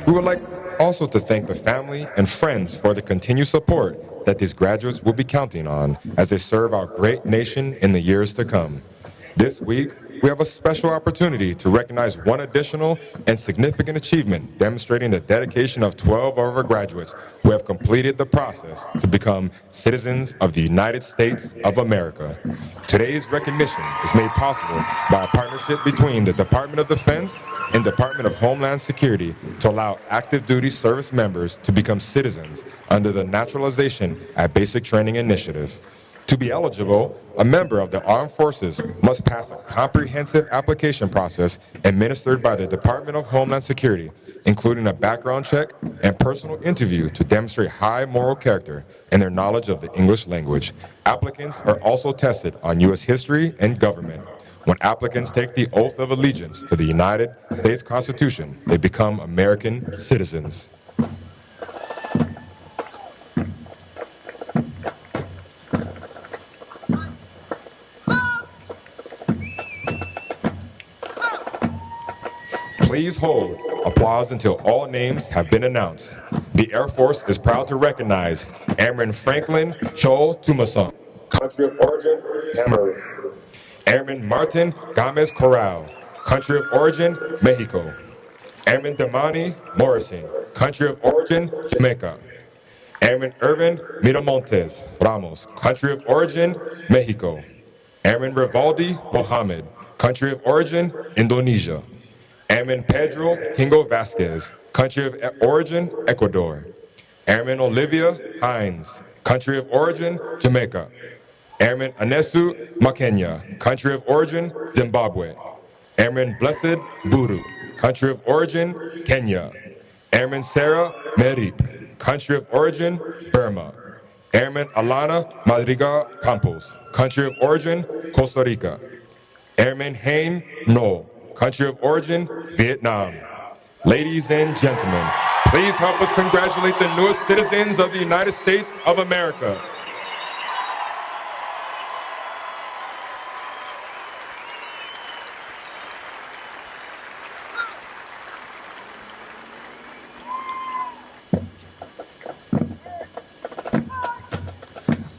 We would like also to thank the family and friends for the continued support that these graduates will be counting on as they serve our great nation in the years to come. This week, we have a special opportunity to recognize one additional and significant achievement demonstrating the dedication of 12 of our graduates who have completed the process to become citizens of the United States of America. Today's recognition is made possible by a partnership between the Department of Defense and Department of Homeland Security to allow active duty service members to become citizens under the Naturalization at Basic Training Initiative. To be eligible, a member of the armed forces must pass a comprehensive application process administered by the Department of Homeland Security, including a background check and personal interview to demonstrate high moral character and their knowledge of the English language. Applicants are also tested on U.S. history and government. When applicants take the oath of allegiance to the United States Constitution, they become American citizens. Please hold applause until all names have been announced. The Air Force is proud to recognize Airman Franklin Chol Tumason, country of origin, Cameroon. Airman Martin Gomez Corral, country of origin, Mexico. Airman Damani Morrison, country of origin, Jamaica. Airman Irvin Miramontes Ramos, country of origin, Mexico. Airman Rivaldi Mohammed, country of origin, Indonesia. Airman Pedro Tingo Vasquez, country of origin, Ecuador. Airman Olivia Hines, country of origin, Jamaica. Airman Anesu Makenya, country of origin, Zimbabwe. Airman Blessed Buru, country of origin, Kenya. Airman Sarah Merip, country of origin, Burma. Airman Alana Madrigal Campos, country of origin, Costa Rica. Airman Haim No, country of origin, Vietnam. Ladies and gentlemen, please help us congratulate the newest citizens of the United States of America.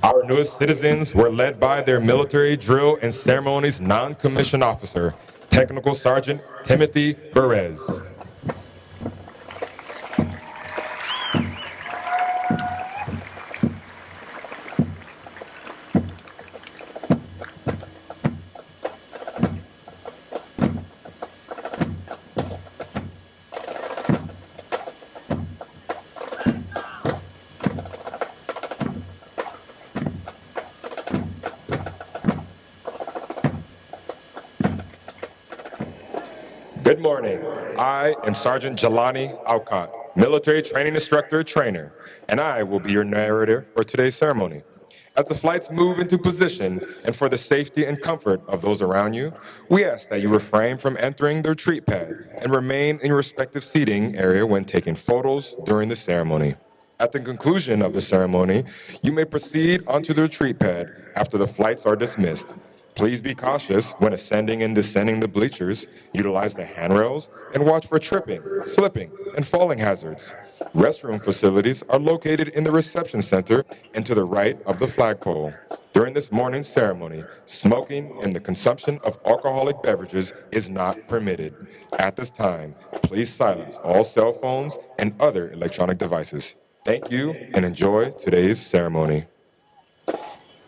Our newest citizens were led by their military drill and ceremonies non-commissioned officer, Technical Sergeant Timothy Perez. Good morning. I am Sergeant Jelani Alcott, military training instructor trainer, and I will be your narrator for today's ceremony. As the flights move into position and for the safety and comfort of those around you, we ask that you refrain from entering the retreat pad and remain in your respective seating area when taking photos during the ceremony. At the conclusion of the ceremony, you may proceed onto the retreat pad after the flights are dismissed. Please be cautious when ascending and descending the bleachers, utilize the handrails, and watch for tripping, slipping, and falling hazards. Restroom facilities are located in the reception center and to the right of the flagpole. During this morning's ceremony, smoking and the consumption of alcoholic beverages is not permitted. At this time, please silence all cell phones and other electronic devices. Thank you and enjoy today's ceremony.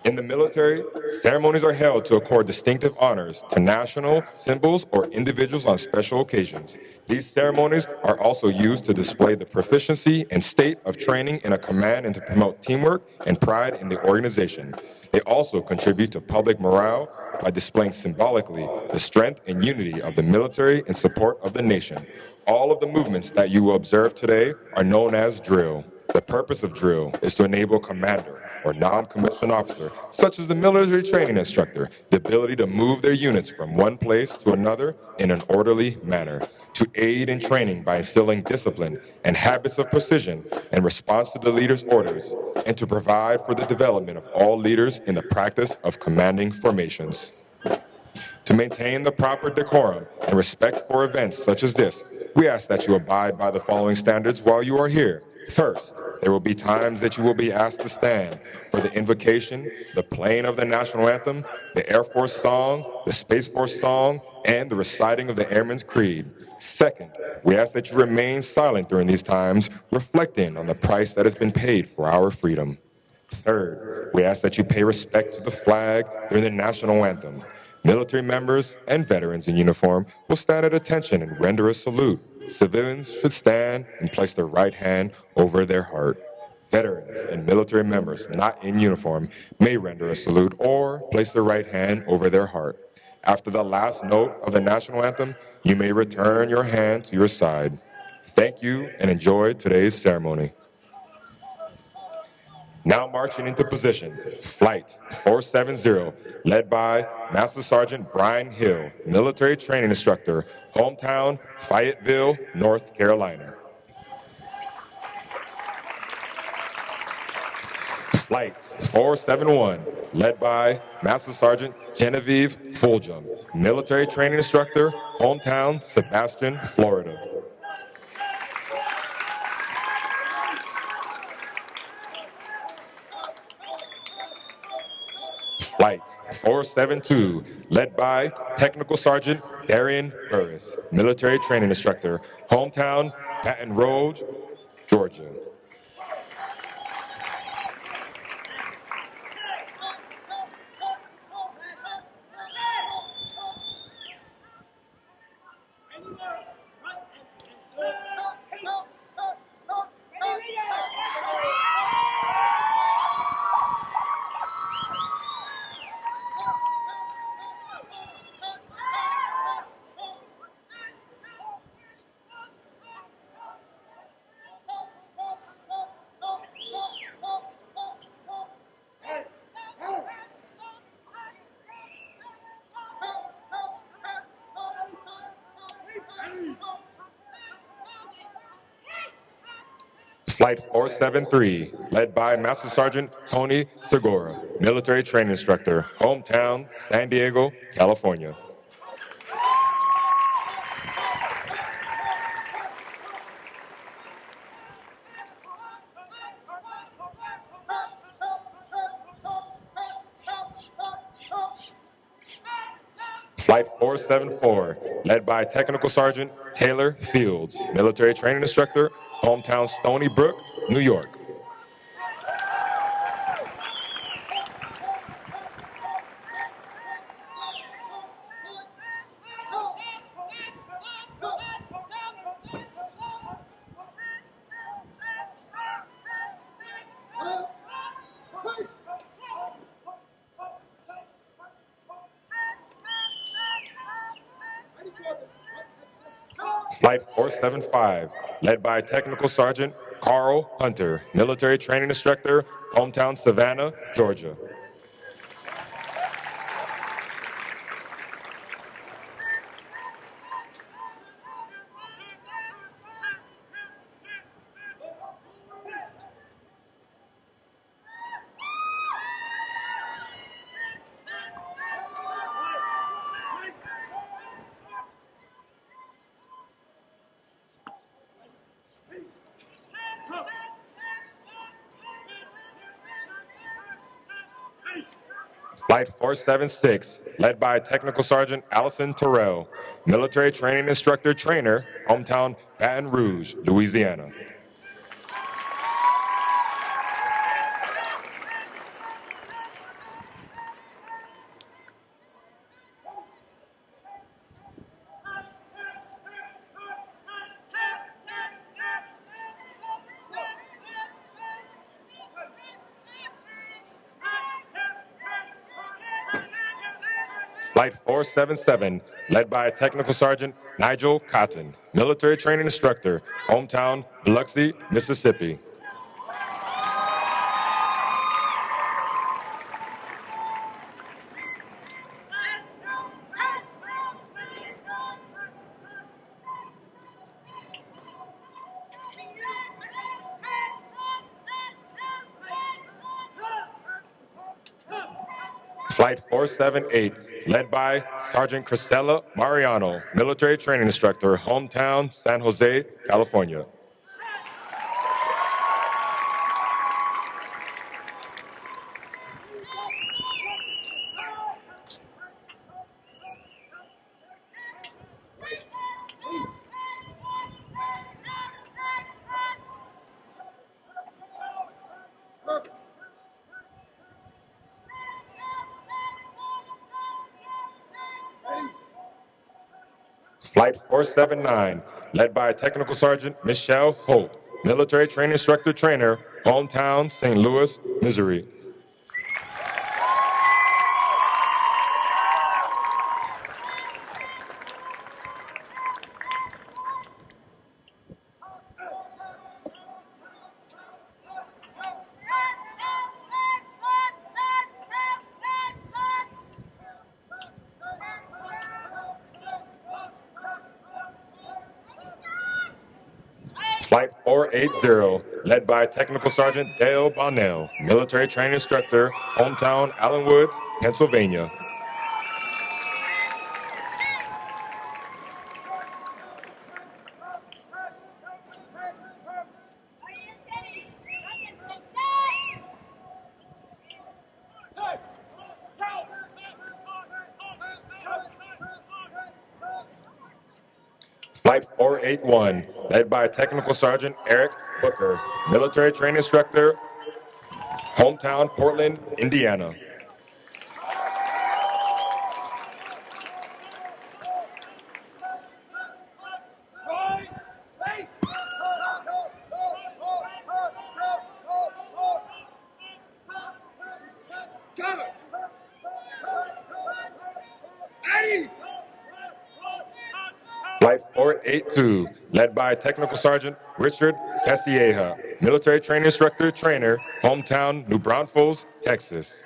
In the military, ceremonies are held to accord distinctive honors to national symbols or individuals on special occasions. These ceremonies are also used to display the proficiency and state of training in a command and to promote teamwork and pride in the organization. They also contribute to public morale by displaying symbolically the strength and unity of the military in support of the nation. All of the movements that you will observe today are known as drill. The purpose of drill is to enable a commander or non-commissioned officer, such as the military training instructor, the ability to move their units from one place to another in an orderly manner, to aid in training by instilling discipline and habits of precision in response to the leader's orders, and to provide for the development of all leaders in the practice of commanding formations. To maintain the proper decorum and respect for events such as this, we ask that you abide by the following standards while you are here. First, there will be times that you will be asked to stand for the invocation, the playing of the national anthem, the Air Force song, the Space Force song, and the reciting of the Airman's Creed. Second, we ask that you remain silent during these times, reflecting on the price that has been paid for our freedom. Third, we ask that you pay respect to the flag during the national anthem. Military members and veterans in uniform will stand at attention and render a salute. Civilians should stand and place their right hand over their heart. Veterans and military members not in uniform may render a salute or place their right hand over their heart. After the last note of the national anthem, you may return your hand to your side. Thank you and enjoy today's ceremony. Now marching into position, Flight 470, led by Master Sergeant Brian Hill, military training instructor, hometown Fayetteville, North Carolina. Flight 471, led by Master Sergeant Genevieve Fulgham, military training instructor, hometown Sebastian, Florida. Flight 472, led by Technical Sergeant Darian Burris, military training instructor, hometown Baton Rouge, Georgia. Flight 473, led by Master Sergeant Tony Segura, military training instructor, hometown San Diego, California. Flight 474, led by Technical Sergeant Taylor Fields, military training instructor, hometown Stony Brook, New York. Flight 475, led by Technical Sergeant Carl Hunter, military training instructor, hometown Savannah, Georgia. Flight 476, led by Technical Sergeant Allison Terrell, military training instructor trainer, hometown Baton Rouge, Louisiana. Flight 477, led by Technical Sergeant Nigel Cotton, military training instructor, hometown Biloxi, Mississippi. Flight 478, led by Sergeant Crisella Mariano, military training instructor, hometown San Jose, California. Flight 479, led by Technical Sergeant Michelle Holt, military training instructor trainer, hometown St. Louis, Missouri. Flight 480, led by Technical Sergeant Dale Bonnell, military training instructor, hometown Allen Woods, Pennsylvania. Flight 481, led by Technical Sergeant Eric Booker, military training instructor, hometown Portland, Indiana. Flight 482, led by Technical Sergeant Richard Castilleja, military training instructor, trainer, hometown New Braunfels, Texas.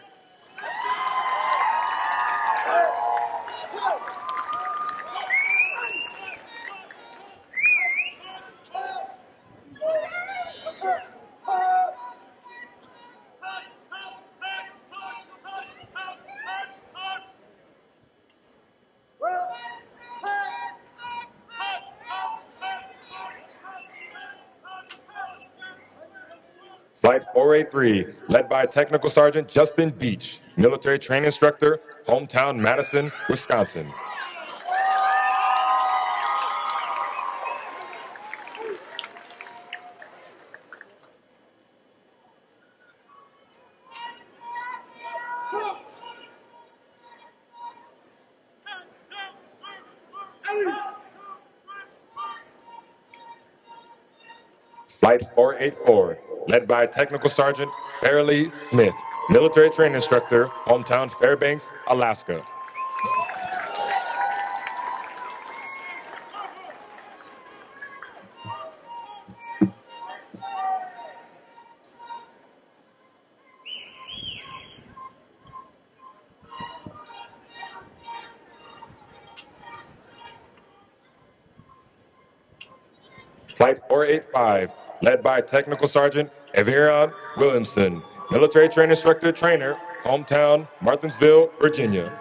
Flight 483, led by Technical Sergeant Justin Beach, military training instructor, hometown Madison, Wisconsin. Flight 484, led by Technical Sergeant Fairleigh Smith, military training instructor, hometown Fairbanks, Alaska. Flight 485, led by Technical Sergeant Everion Williamson, military training instructor, trainer, hometown Martinsville, Virginia.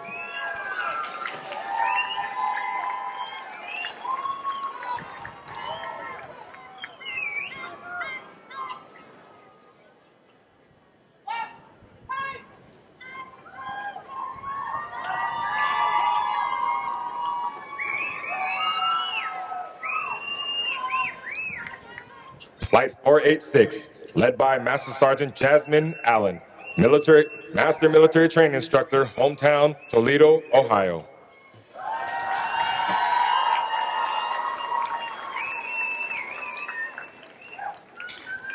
Flight 486, led by Master Sergeant Jasmine Allen, Master Military Training Instructor, hometown Toledo, Ohio.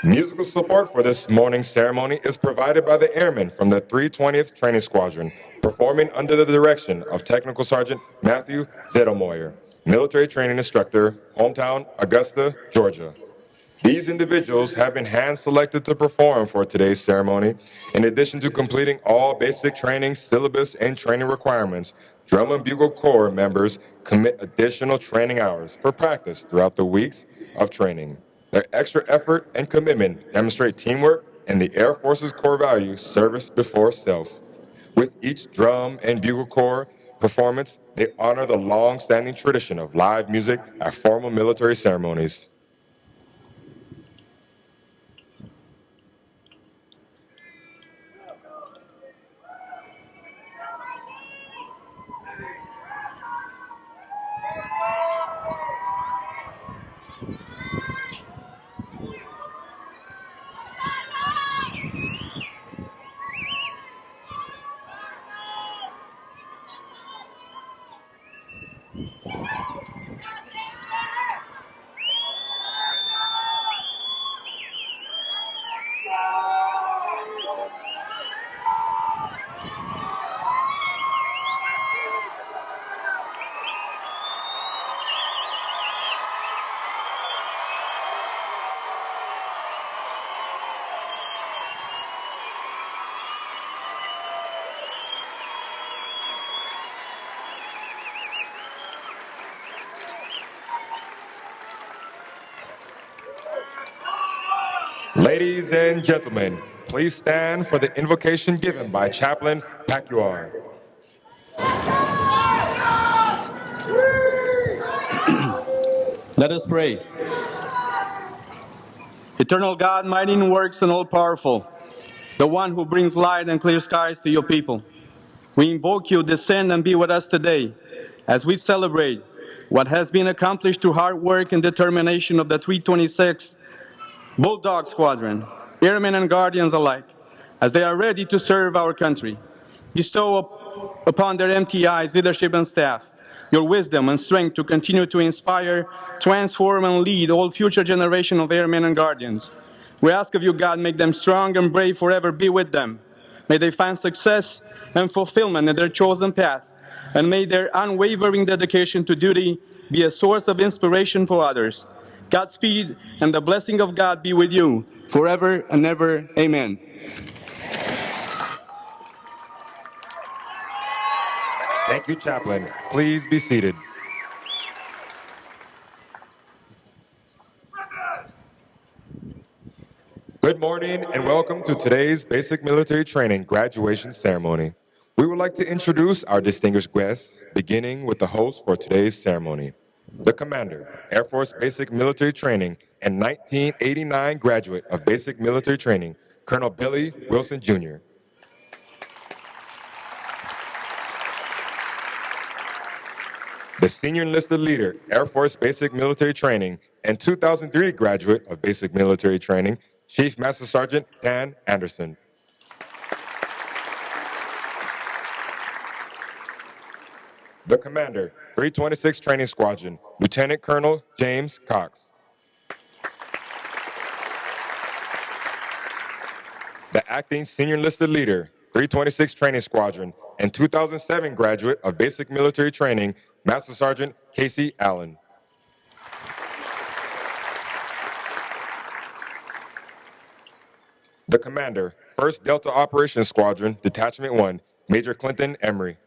Musical support for this morning's ceremony is provided by the Airmen from the 320th Training Squadron, performing under the direction of Technical Sergeant Matthew Zettelmoyer, Military Training Instructor, hometown Augusta, Georgia. These individuals have been hand-selected to perform for today's ceremony. In addition to completing all basic training, syllabus, and training requirements, Drum and Bugle Corps members commit additional training hours for practice throughout the weeks of training. Their extra effort and commitment demonstrate teamwork and the Air Force's core value, service before self. With each Drum and Bugle Corps, performance, they honor the long-standing tradition of live music at formal military ceremonies. Ladies and gentlemen, please stand for the invocation given by Chaplain Pacuar. Let us pray. Eternal God, mighty in works and all-powerful, the one who brings light and clear skies to your people, we invoke you, descend and be with us today as we celebrate what has been accomplished through hard work and determination of the 326 Bulldog Squadron, Airmen and Guardians alike, as they are ready to serve our country. Bestow upon their MTIs, leadership and staff, your wisdom and strength to continue to inspire, transform, and lead all future generations of Airmen and Guardians. We ask of you, God, make them strong and brave forever. Be with them. May they find success and fulfillment in their chosen path, and may their unwavering dedication to duty be a source of inspiration for others. Godspeed and the blessing of God be with you forever and ever. Amen. Thank you, Chaplain. Please be seated. Good morning and welcome to today's Basic Military Training graduation ceremony. We would like to introduce our distinguished guests, beginning with the host for today's ceremony, the Commander, Air Force Basic Military Training and 1989 graduate of Basic Military Training, Colonel Billy Wilson, Jr. The Senior Enlisted Leader, Air Force Basic Military Training and 2003 graduate of Basic Military Training, Chief Master Sergeant Dan Anderson. The Commander, 326 Training Squadron, Lieutenant Colonel James Cox. The Acting Senior Enlisted Leader, 326 Training Squadron, and 2007 graduate of Basic Military Training, Master Sergeant Casey Allen. The Commander, 1st Delta Operations Squadron, Detachment 1, Major Clinton Emery.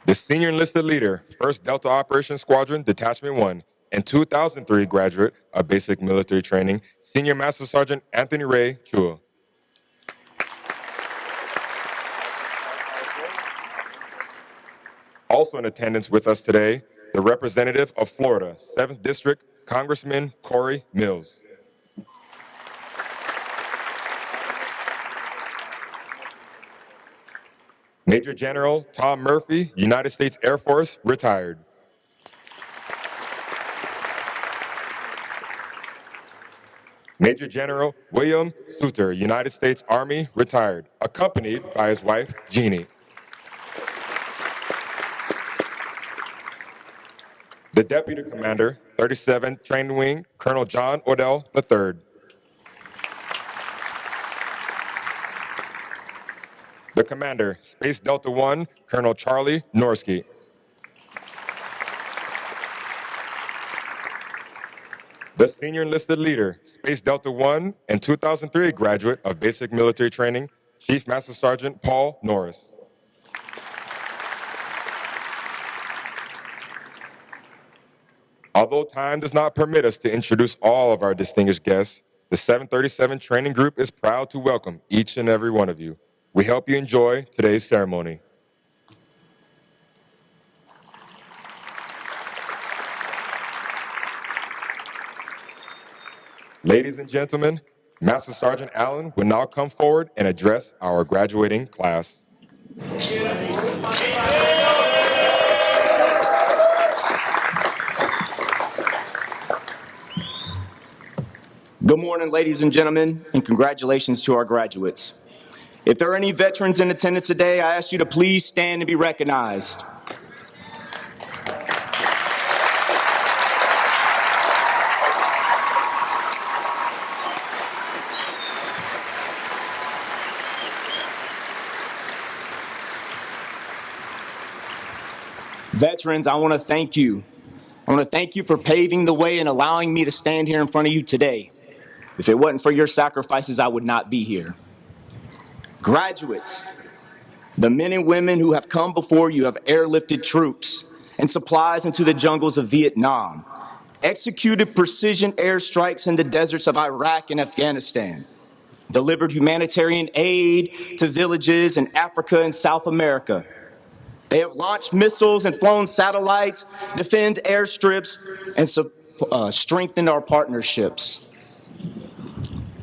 The Senior Enlisted Leader, 1st Delta Operations Squadron, Detachment 1, and 2003 graduate of Basic Military Training, Senior Master Sergeant Anthony Ray Chua. Also in attendance with us today, the representative of Florida, 7th District, Congressman Corey Mills. Major General Tom Murphy, United States Air Force, retired. Major General William Suter, United States Army, retired, accompanied by his wife, Jeannie. The Deputy Commander, 37th Training Wing, Colonel John Odell III. The Commander, Space Delta I, Colonel Charlie Norsky. The Senior Enlisted Leader, Space Delta I and 2003 graduate of Basic Military Training, Chief Master Sergeant Paul Norris. Although time does not permit us to introduce all of our distinguished guests, The 737 Training Group is proud to welcome each and every one of you. We hope you enjoy today's ceremony. Ladies and gentlemen, Master Sergeant Allen will now come forward and address our graduating class. Good morning, ladies and gentlemen, and congratulations to our graduates. If there are any veterans in attendance today, I ask you to please stand and be recognized. Veterans, I want to thank you. I want to thank you for paving the way and allowing me to stand here in front of you today. If it wasn't for your sacrifices, I would not be here. Graduates, the men and women who have come before you have airlifted troops and supplies into the jungles of Vietnam, executed precision airstrikes in the deserts of Iraq and Afghanistan, delivered humanitarian aid to villages in Africa and South America. They have launched missiles and flown satellites, defend airstrips, and strengthened our partnerships.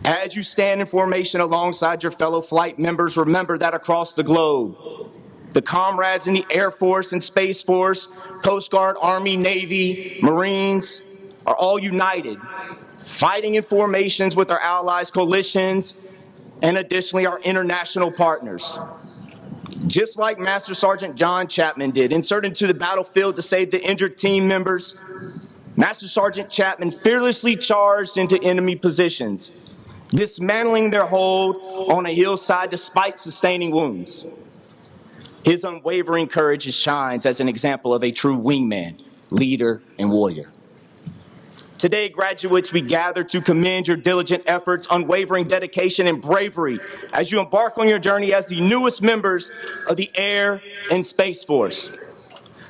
As you stand in formation alongside your fellow flight members, remember that across the globe, the comrades in the Air Force and Space Force, Coast Guard, Army, Navy, Marines are all united, fighting in formations with our allies, coalitions, and additionally our international partners. Just like Master Sergeant John Chapman did, inserted into the battlefield to save the injured team members, Master Sergeant Chapman fearlessly charged into enemy positions, dismantling their hold on a hillside despite sustaining wounds. His unwavering courage shines as an example of a true wingman, leader, and warrior. Today, graduates, we gather to commend your diligent efforts, unwavering dedication, and bravery as you embark on your journey as the newest members of the Air and Space Force.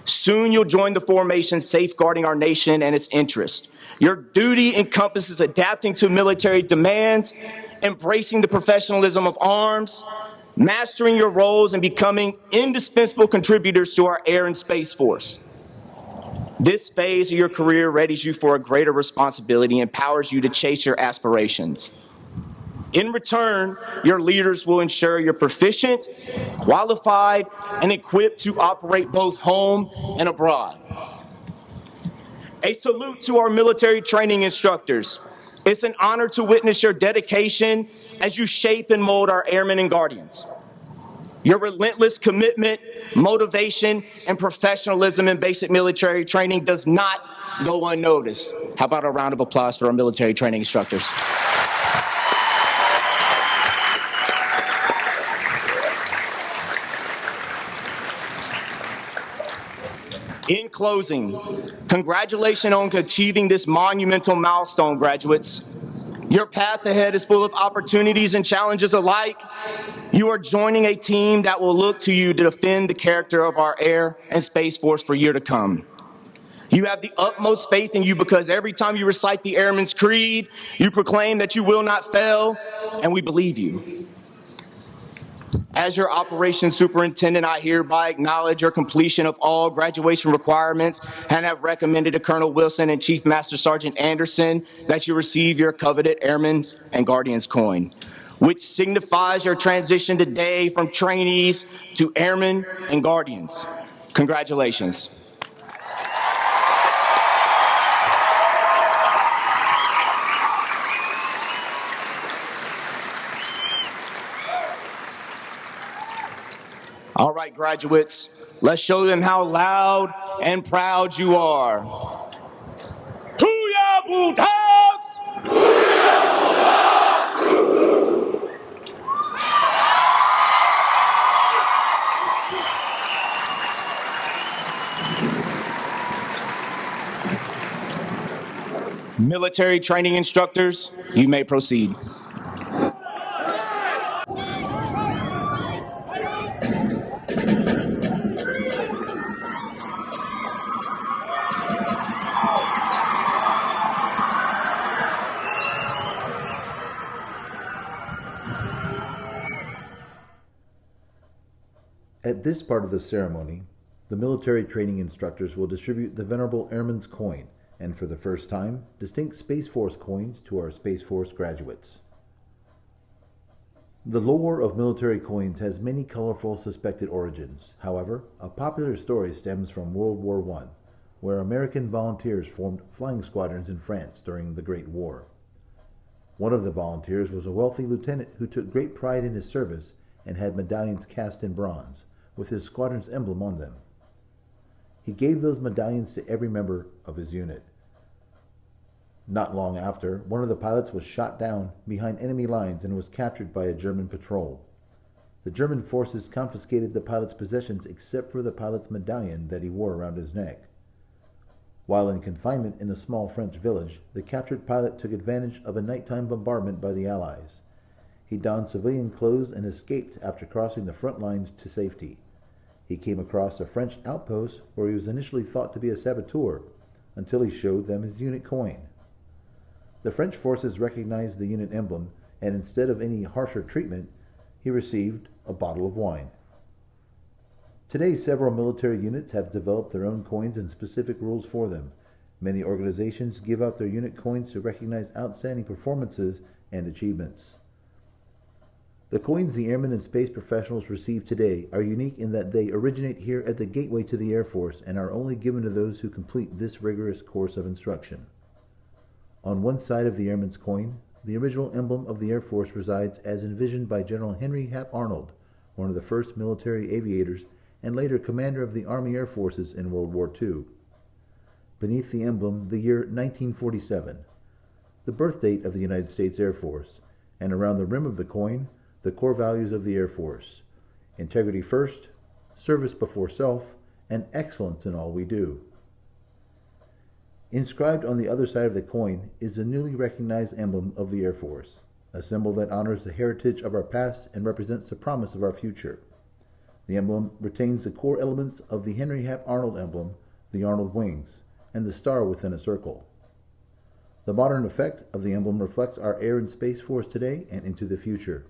Soon you'll join the formation safeguarding our nation and its interests. Your duty encompasses adapting to military demands, embracing the professionalism of arms, mastering your roles, and becoming indispensable contributors to our Air and Space Force. This phase of your career readies you for a greater responsibility and empowers you to chase your aspirations. In return, your leaders will ensure you're proficient, qualified, and equipped to operate both home and abroad. A salute to our military training instructors. It's an honor to witness your dedication as you shape and mold our Airmen and Guardians. Your relentless commitment, motivation, and professionalism in basic military training does not go unnoticed. How about a round of applause for our military training instructors? In closing, congratulations on achieving this monumental milestone, graduates. Your path ahead is full of opportunities and challenges alike. You are joining a team that will look to you to defend the character of our Air and Space Force for years to come. You have the utmost faith in you because every time you recite the Airman's Creed, you proclaim that you will not fail, and we believe you. As your operations superintendent, I hereby acknowledge your completion of all graduation requirements and have recommended to Colonel Wilson and Chief Master Sergeant Anderson that you receive your coveted Airmen and Guardians coin, which signifies your transition today from trainees to Airmen and Guardians. Congratulations. All right, graduates, let's show them how loud and proud you are. Hoo-yah, Bulldogs! Military training instructors, you may proceed. At this part of the ceremony, the military training instructors will distribute the Venerable Airman's coin, and for the first time, distinct Space Force coins to our Space Force graduates. The lore of military coins has many colorful suspected origins. However, a popular story stems from World War I, where American volunteers formed flying squadrons in France during the Great War. One of the volunteers was a wealthy lieutenant who took great pride in his service and had medallions cast in bronze, with his squadron's emblem on them. He gave those medallions to every member of his unit. Not long after, one of the pilots was shot down behind enemy lines and was captured by a German patrol. The German forces confiscated the pilot's possessions except for the pilot's medallion that he wore around his neck. While in confinement in a small French village, the captured pilot took advantage of a nighttime bombardment by the Allies. He donned civilian clothes and escaped after crossing the front lines to safety. He came across a French outpost where he was initially thought to be a saboteur, until he showed them his unit coin. The French forces recognized the unit emblem, and instead of any harsher treatment, he received a bottle of wine. Today, several military units have developed their own coins and specific rules for them. Many organizations give out their unit coins to recognize outstanding performances and achievements. The coins the airmen and space professionals receive today are unique in that they originate here at the gateway to the Air Force and are only given to those who complete this rigorous course of instruction. On one side of the airman's coin, the original emblem of the Air Force resides as envisioned by General Henry Hap Arnold, one of the first military aviators and later commander of the Army Air Forces in World War II. Beneath the emblem, the year 1947, the birth date of the United States Air Force, and around the rim of the coin, the core values of the Air Force: integrity first, service before self, and excellence in all we do. Inscribed on the other side of the coin is the newly recognized emblem of the Air Force, a symbol that honors the heritage of our past and represents the promise of our future. The emblem retains the core elements of the Henry Hap Arnold emblem, the Arnold wings, and the star within a circle. The modern effect of the emblem reflects our Air and Space Force today and into the future.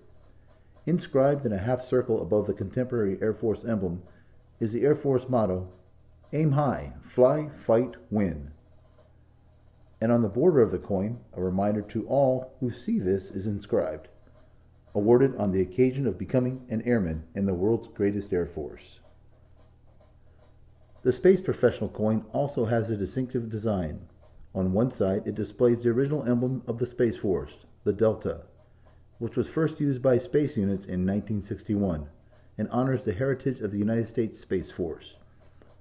Inscribed in a half circle above the contemporary Air Force emblem is the Air Force motto, "Aim high, fly, fight, win." And on the border of the coin, a reminder to all who see this is inscribed, "Awarded on the occasion of becoming an airman in the world's greatest Air Force." The space professional coin also has a distinctive design. On one side, it displays the original emblem of the Space Force, the Delta, which was first used by space units in 1961 and honors the heritage of the United States Space Force.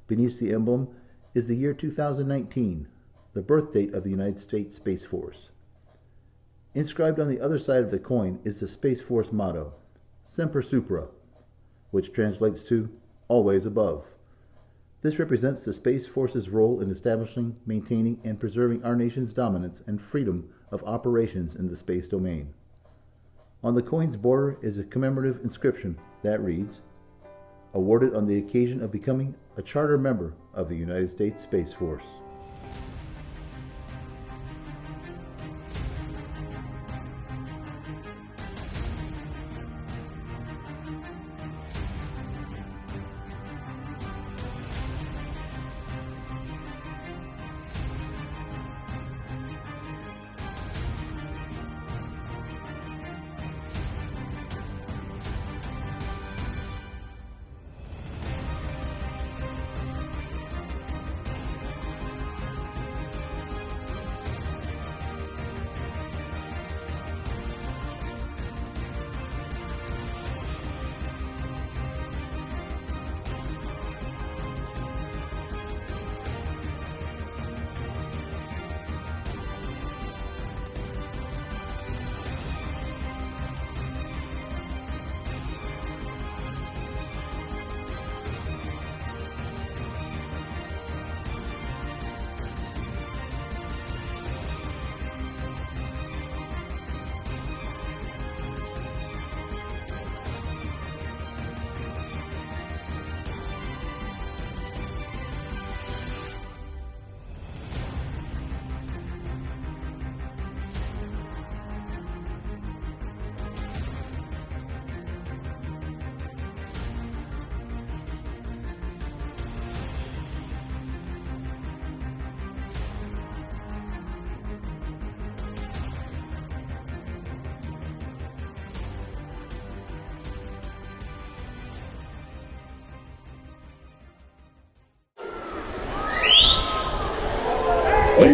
Beneath the emblem is the year 2019, the birth date of the United States Space Force. Inscribed on the other side of the coin is the Space Force motto, "Semper Supra," which translates to "always above." This represents the Space Force's role in establishing, maintaining, and preserving our nation's dominance and freedom of operations in the space domain. On the coin's border is a commemorative inscription that reads, "Awarded on the occasion of becoming a charter member of the United States Space Force."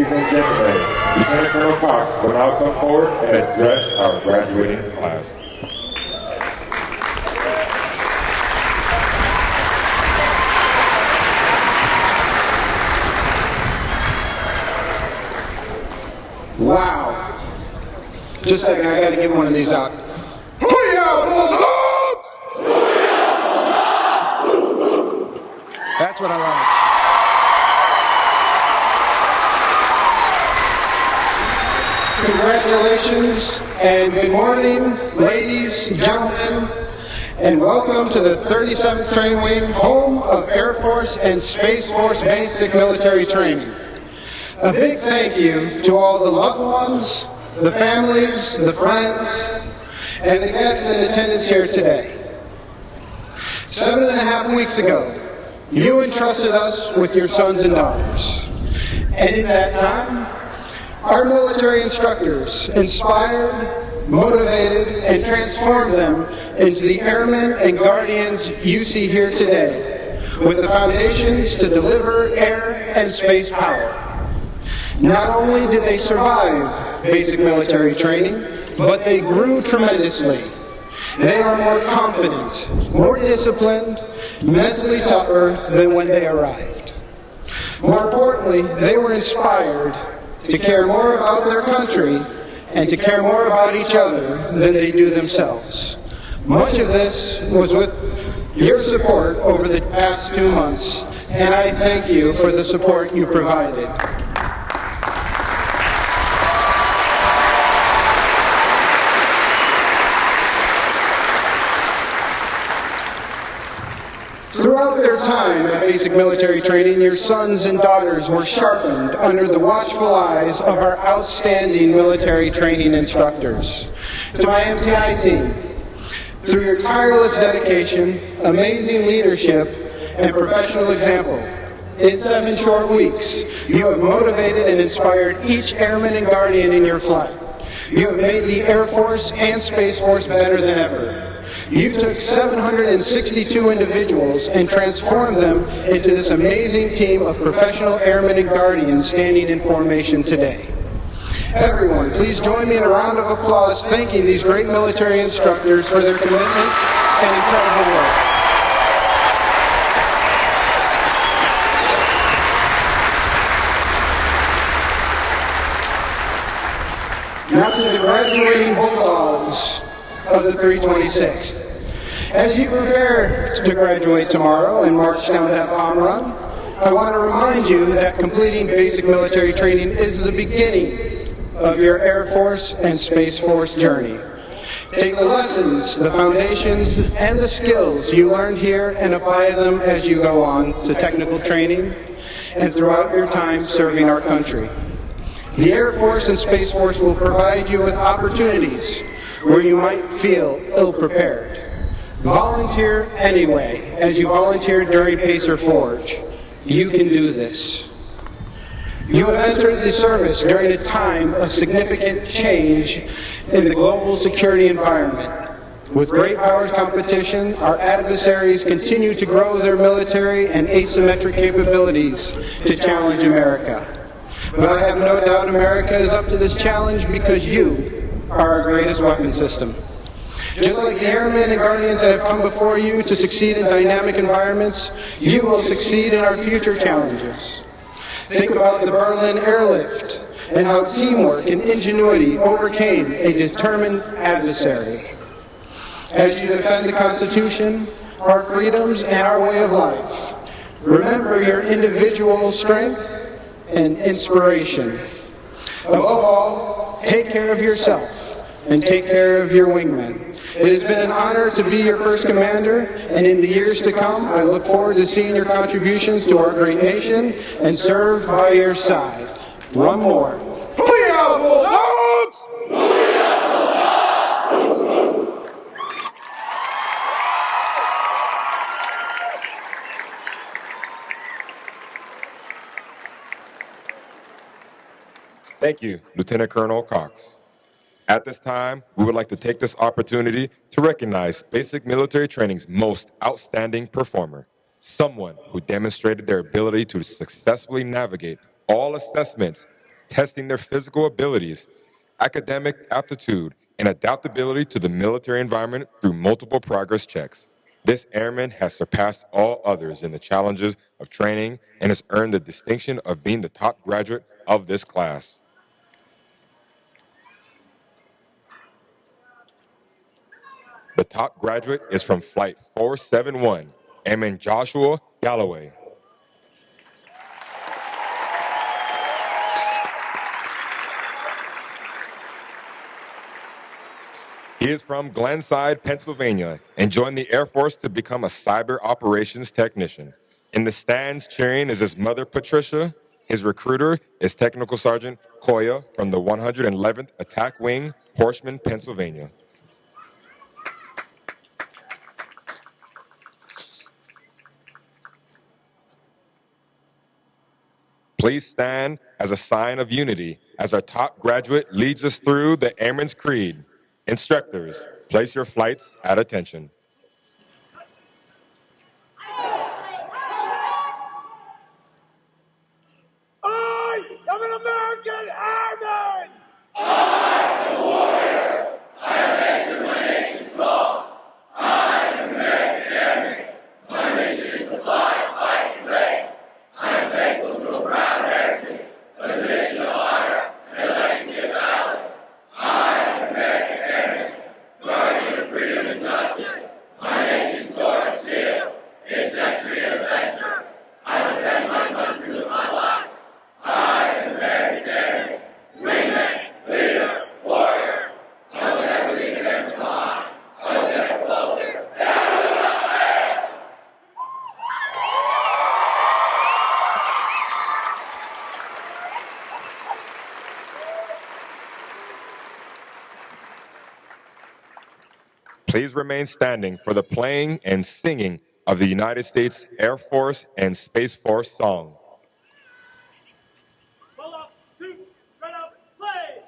Ladies and gentlemen, Lieutenant Colonel Cox will now come forward and address our graduating class. Wow. Just a second, I gotta give one of these out. That's what I like. Congratulations and good morning, ladies, gentlemen, and welcome to the 37th Train Wing, home of Air Force and Space Force Basic Military Training. A big thank you to all the loved ones, the families, the friends, and the guests in attendance here today. 7.5 weeks ago, you entrusted us with your sons and daughters. And in that time, our military instructors inspired, motivated, and transformed them into the Airmen and Guardians you see here today, with the foundations to deliver air and space power. Not only did they survive basic military training, but they grew tremendously. They are more confident, more disciplined, mentally tougher than when they arrived. More importantly, they were inspired to care more about their country and to care more about each other than they do themselves. Much of this was with your support over the past 2 months, and I thank you for the support you provided. Throughout their time at basic military training, your sons and daughters were sharpened under the watchful eyes of our outstanding military training instructors. To my MTI team, through your tireless dedication, amazing leadership, and professional example, in 7 short weeks, you have motivated and inspired each Airman and Guardian in your flight. You have made the Air Force and Space Force better than ever. You took 762 individuals and transformed them into this amazing team of professional airmen and guardians standing in formation today. Everyone, please join me in a round of applause thanking these great military instructors for their commitment and incredible work. Now to the graduating Bulldogs of the 326th. As you prepare to graduate tomorrow and march down that bomb run, I want to remind you that completing basic military training is the beginning of your Air Force and Space Force journey. Take the lessons, the foundations, and the skills you learned here and apply them as you go on to technical training and throughout your time serving our country. The Air Force and Space Force will provide you with opportunities where you might feel ill-prepared. Volunteer anyway, as you volunteered during Pacer Forge. You can do this. You have entered the service during a time of significant change in the global security environment. With great powers competition, our adversaries continue to grow their military and asymmetric capabilities to challenge America. But I have no doubt America is up to this challenge because you are our greatest weapon system. Just like the Airmen and Guardians that have come before you to succeed in dynamic environments, you will succeed in our future challenges. Think about the Berlin airlift and how teamwork and ingenuity overcame a determined adversary. As you defend the Constitution, our freedoms, and our way of life, remember your individual strength and inspiration. Above all, take care of yourself and take care of your wingmen. It has been an honor to be your first commander, and in the years to come, I look forward to seeing your contributions to our great nation and serve by your side. One more. Hooyah, Bulldogs! Thank you, Lieutenant Colonel Cox. At this time, we would like to take this opportunity to recognize basic military training's most outstanding performer, someone who demonstrated their ability to successfully navigate all assessments testing their physical abilities, academic aptitude, and adaptability to the military environment through multiple progress checks. This airman has surpassed all others in the challenges of training and has earned the distinction of being the top graduate of this class. The top graduate is from Flight 471, Airman Joshua Galloway. He is from Glenside, Pennsylvania, and joined the Air Force to become a cyber operations technician. In the stands cheering is his mother, Patricia. His recruiter is Technical Sergeant Koya from the 111th Attack Wing, Horsham, Pennsylvania. Please stand as a sign of unity as our top graduate leads us through the Airman's Creed. Instructors, place your flights at attention. I am an American Airman! Please remain standing for the playing and singing of the United States Air Force and Space Force song. Roll up, two, right up, play!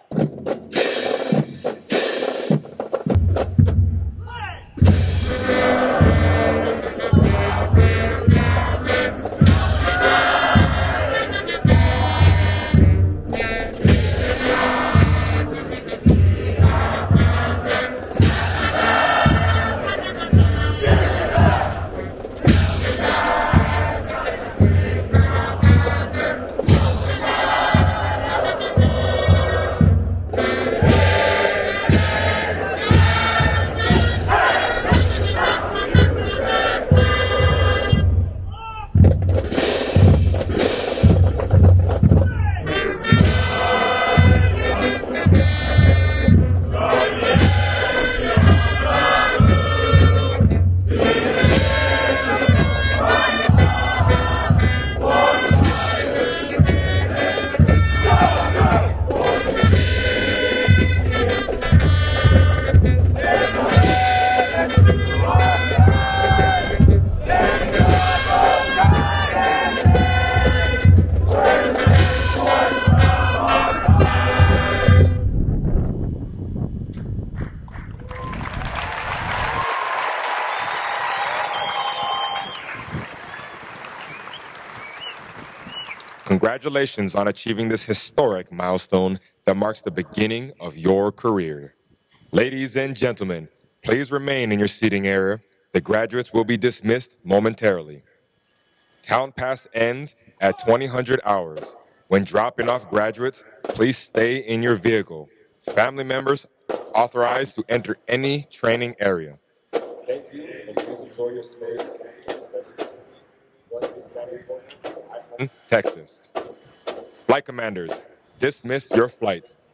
Congratulations on achieving this historic milestone that marks the beginning of your career. Ladies and gentlemen, please remain in your seating area. The graduates will be dismissed momentarily. Count pass ends at 2000 hours. When dropping off graduates, please stay in your vehicle. Family members authorized to enter any training area. Thank you, and please enjoy your stay. Texas. Flight commanders, dismiss your flights.